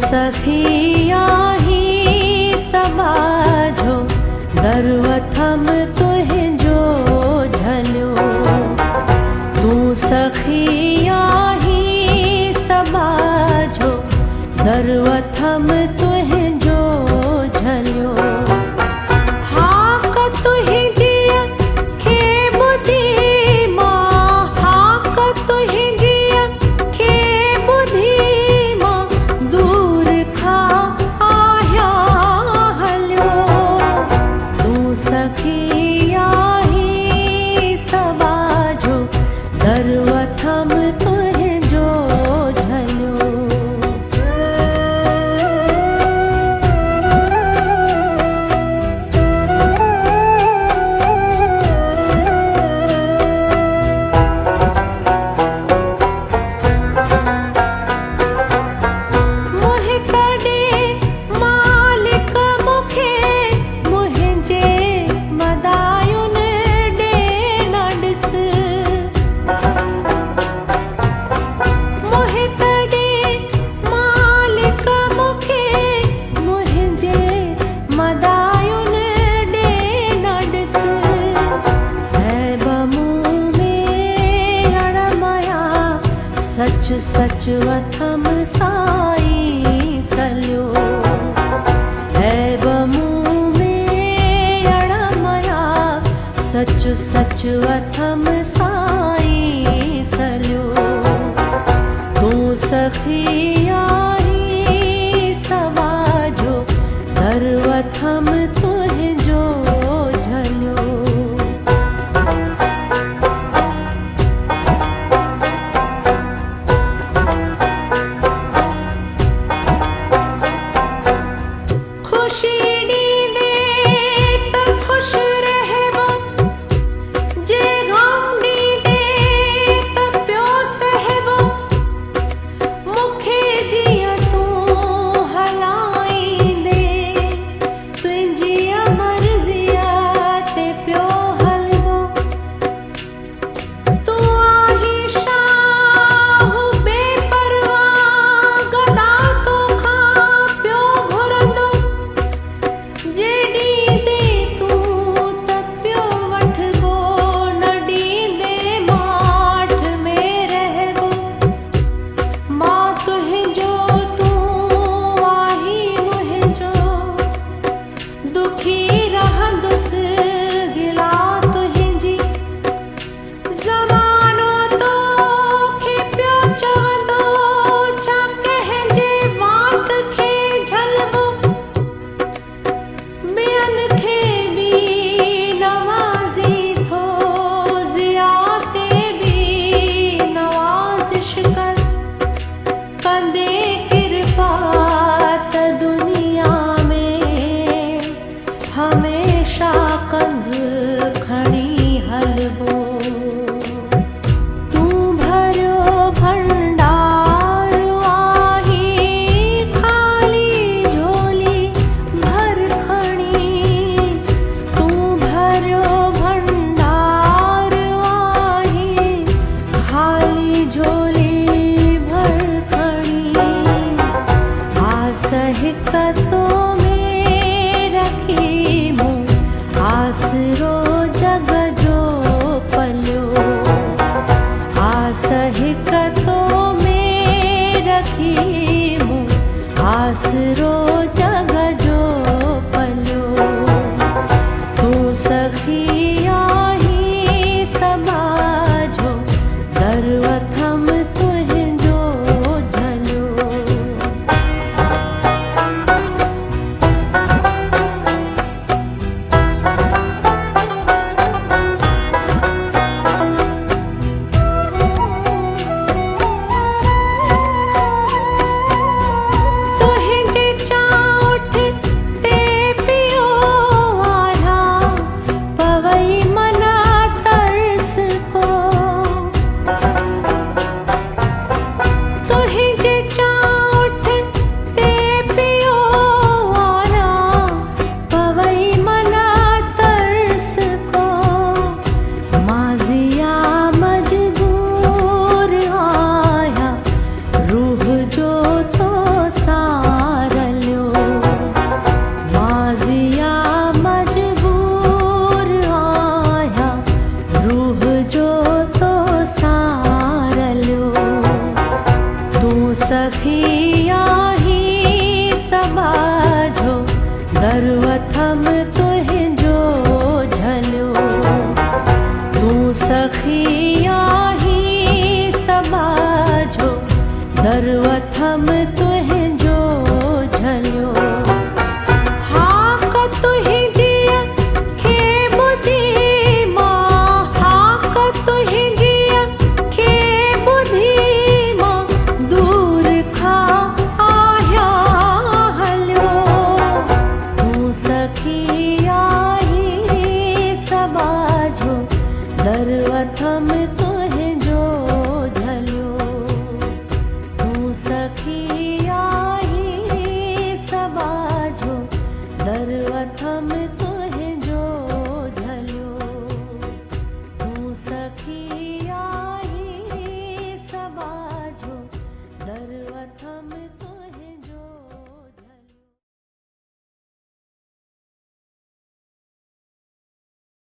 सखिया ही सबाझो दरवथम तुहिंजो झलियो। तू सखिया ही सबाझो दरवथम तुहिंजो झलियो। दरवथम तुहिंजो झलियो। सच सच वथम साई सलियो। ऐब मुँह में अड़मया सच सच वथम साई सलियो। तू सखिया ही सबाझो दरवथम तुहिंजो झलियो। हमेशा कंध खणी हलबो। तू भरियो भंडार आही खाली झोली भर खणी। तू भरियो भंडार आही खाली झोली भर खणी। आस हिकतो आसरो जग जो पलियो। आस हिकतो में रखी मूं आसरो जग जो पलियो। तू सखिया ही सबाझो दरवथम तुहिंजो झलियो। तुहिंजे चा सर्वथम तो